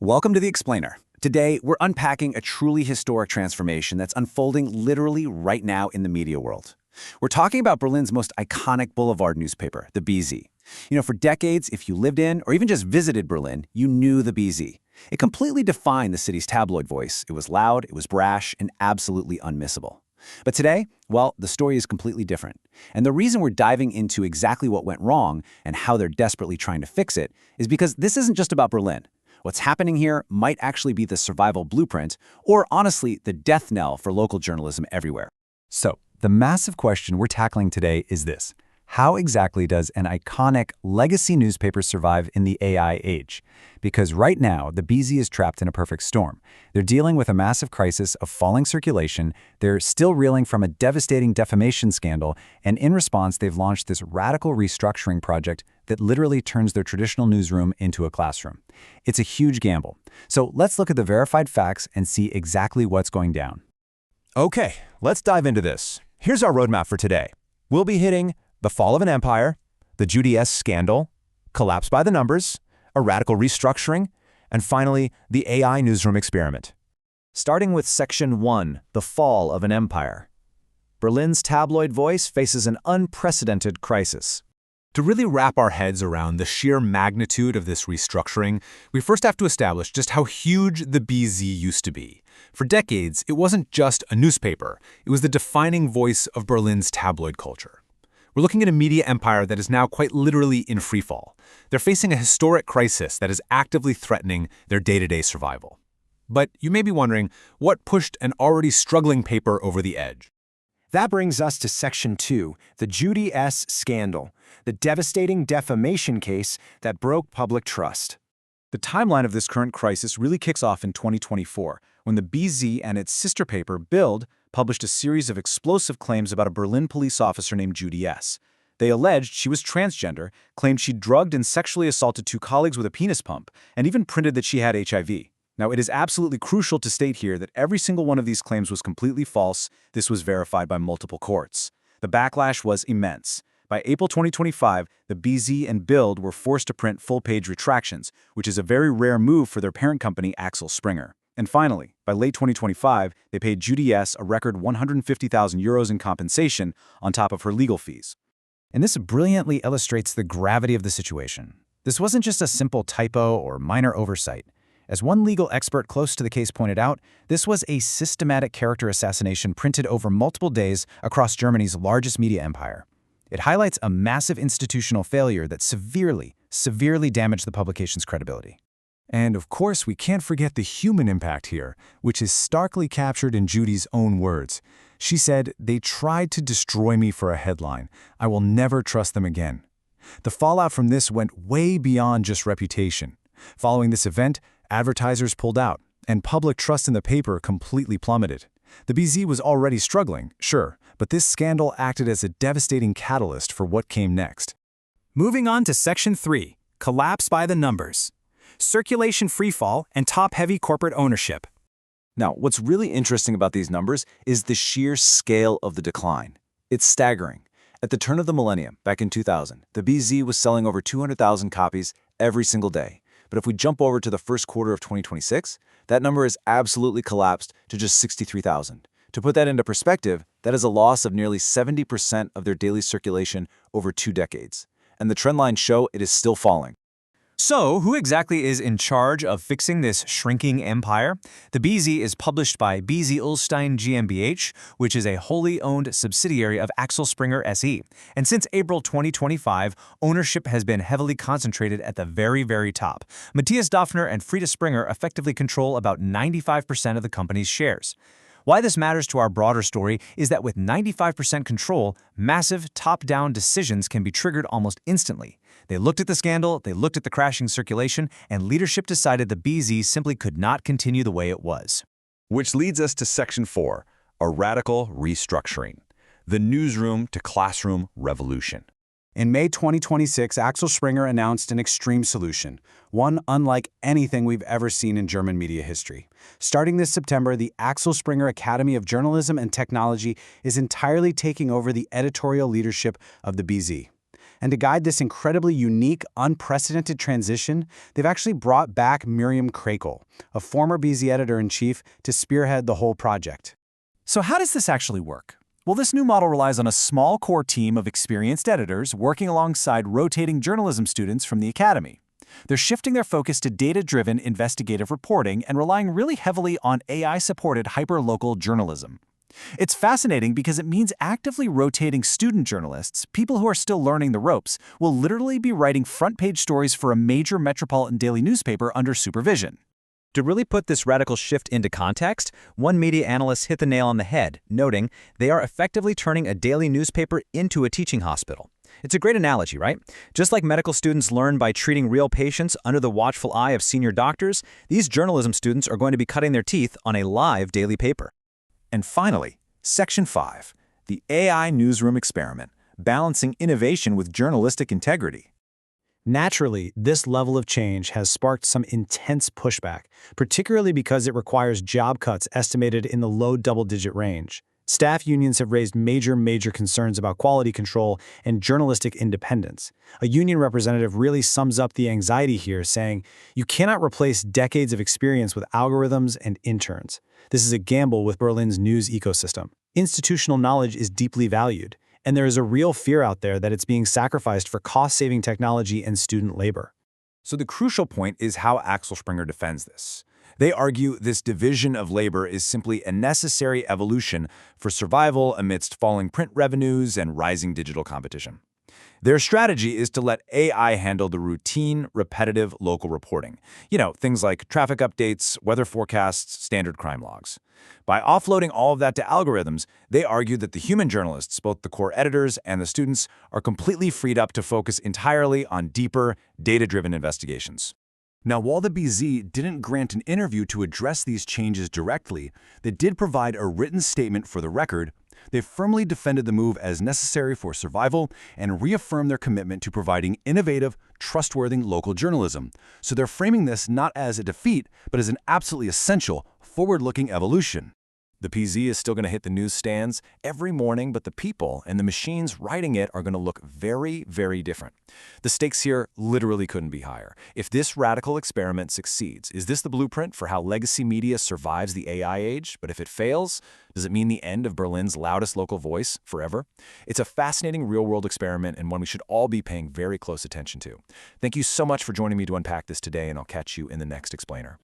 Welcome to The Explainer. Today, we're unpacking a truly historic transformation that's unfolding literally right now in the media world. We're talking about Berlin's most iconic boulevard newspaper, the BZ. For decades, if you lived in or even just visited Berlin, you knew the BZ. It completely defined the city's tabloid voice. It was loud, it was brash, and absolutely unmissable. But today, well, the story is completely different. And the reason we're diving into exactly what went wrong and how they're desperately trying to fix it is because this isn't just about Berlin. What's happening here might actually be the survival blueprint, or honestly, the death knell for local journalism everywhere. So, the massive question we're tackling today is this. How exactly does an iconic legacy newspaper survive in the AI age? Because right now, the BZ is trapped in a perfect storm. They're dealing with a massive crisis of falling circulation, they're still reeling from a devastating defamation scandal, and in response, they've launched this radical restructuring project that literally turns their traditional newsroom into a classroom. It's a huge gamble. So let's look at the verified facts and see exactly what's going down. Okay, let's dive into this. Here's our roadmap for today. We'll be hitting the fall of an empire, the Judy S scandal, collapse by the numbers, a radical restructuring, and finally, the AI newsroom experiment. Starting with Section 1, the fall of an empire. Berlin's tabloid voice faces an unprecedented crisis. To really wrap our heads around the sheer magnitude of this restructuring, we first have to establish just how huge the BZ used to be. For decades, it wasn't just a newspaper, it was the defining voice of Berlin's tabloid culture. We're looking at a media empire that is now quite literally in freefall. They're facing a historic crisis that is actively threatening their day-to-day survival. But you may be wondering, what pushed an already struggling paper over the edge? That brings us to Section 2, the Judy S scandal, the devastating defamation case that broke public trust. The timeline of this current crisis really kicks off in 2024, when the BZ and its sister paper, Bild, published a series of explosive claims about a Berlin police officer named Judy S. They alleged she was transgender, claimed she drugged and sexually assaulted two colleagues with a penis pump, and even printed that she had HIV. Now, it is absolutely crucial to state here that every single one of these claims was completely false. This was verified by multiple courts. The backlash was immense. By April 2025, the BZ and Bild were forced to print full-page retractions, which is a very rare move for their parent company, Axel Springer. And finally, by late 2025, they paid Judy S a record €150,000 in compensation on top of her legal fees. And this brilliantly illustrates the gravity of the situation. This wasn't just a simple typo or minor oversight. As one legal expert close to the case pointed out, this was a systematic character assassination printed over multiple days across Germany's largest media empire. It highlights a massive institutional failure that severely damaged the publication's credibility. And of course, we can't forget the human impact here, which is starkly captured in Judy's own words. She said, "They tried to destroy me for a headline. I will never trust them again." The fallout from this went way beyond just reputation. Following this event, advertisers pulled out, and public trust in the paper completely plummeted. The BZ was already struggling, sure, but this scandal acted as a devastating catalyst for what came next. Moving on to Section 3, collapse by the numbers. Circulation freefall and top-heavy corporate ownership. Now, what's really interesting about these numbers is the sheer scale of the decline. It's staggering. At the turn of the millennium, back in 2000, the BZ was selling over 200,000 copies every single day. But if we jump over to the first quarter of 2026, that number has absolutely collapsed to just 63,000. To put that into perspective, that is a loss of nearly 70% of their daily circulation over 2 decades. And the trend lines show it is still falling. So, who exactly is in charge of fixing this shrinking empire? The BZ is published by BZ Ullstein GmbH, which is a wholly owned subsidiary of Axel Springer SE. And since April 2025, ownership has been heavily concentrated at the very top. Matthias Döpfner and Frieda Springer effectively control about 95% of the company's shares. Why this matters to our broader story is that with 95% control, massive top-down decisions can be triggered almost instantly. They looked at the scandal, they looked at the crashing circulation, and leadership decided the BZ simply could not continue the way it was. Which leads us to Section 4, a radical restructuring. The newsroom to classroom revolution. In May 2026, Axel Springer announced an extreme solution, one unlike anything we've ever seen in German media history. Starting this September, the Axel Springer Academy of Journalism and Technology is entirely taking over the editorial leadership of the BZ. And to guide this incredibly unique, unprecedented transition, they've actually brought back Miriam Krakel, a former BZ editor-in-chief, to spearhead the whole project. So how does this actually work? Well, this new model relies on a small core team of experienced editors working alongside rotating journalism students from the academy. They're shifting their focus to data-driven investigative reporting and relying really heavily on AI-supported hyperlocal journalism. It's fascinating because it means actively rotating student journalists, people who are still learning the ropes, will literally be writing front-page stories for a major metropolitan daily newspaper under supervision. To really put this radical shift into context, one media analyst hit the nail on the head, noting they are effectively turning a daily newspaper into a teaching hospital. It's a great analogy, right? Just like medical students learn by treating real patients under the watchful eye of senior doctors, these journalism students are going to be cutting their teeth on a live daily paper. And finally, Section 5, the AI Newsroom Experiment, balancing innovation with journalistic integrity. Naturally, this level of change has sparked some intense pushback, particularly because it requires job cuts estimated in the low double-digit range. Staff unions have raised major concerns about quality control and journalistic independence. A union representative really sums up the anxiety here, saying, "You cannot replace decades of experience with algorithms and interns. This is a gamble with Berlin's news ecosystem. Institutional knowledge is deeply valued, and there is a real fear out there that it's being sacrificed for cost-saving technology and student labor." So the crucial point is how Axel Springer defends this. They argue this division of labor is simply a necessary evolution for survival amidst falling print revenues and rising digital competition. Their strategy is to let AI handle the routine, repetitive local reporting. Things like traffic updates, weather forecasts, standard crime logs. By offloading all of that to algorithms, they argue that the human journalists, both the core editors and the students, are completely freed up to focus entirely on deeper, data-driven investigations. Now, while the BZ didn't grant an interview to address these changes directly, they did provide a written statement for the record. They firmly defended the move as necessary for survival and reaffirmed their commitment to providing innovative, trustworthy local journalism. So they're framing this not as a defeat, but as an absolutely essential, forward-looking evolution. The PZ is still going to hit the newsstands every morning, but the people and the machines writing it are going to look very different. The stakes here literally couldn't be higher. If this radical experiment succeeds, is this the blueprint for how legacy media survives the AI age? But if it fails, does it mean the end of Berlin's loudest local voice forever? It's a fascinating real-world experiment and one we should all be paying very close attention to. Thank you so much for joining me to unpack this today, and I'll catch you in the next explainer.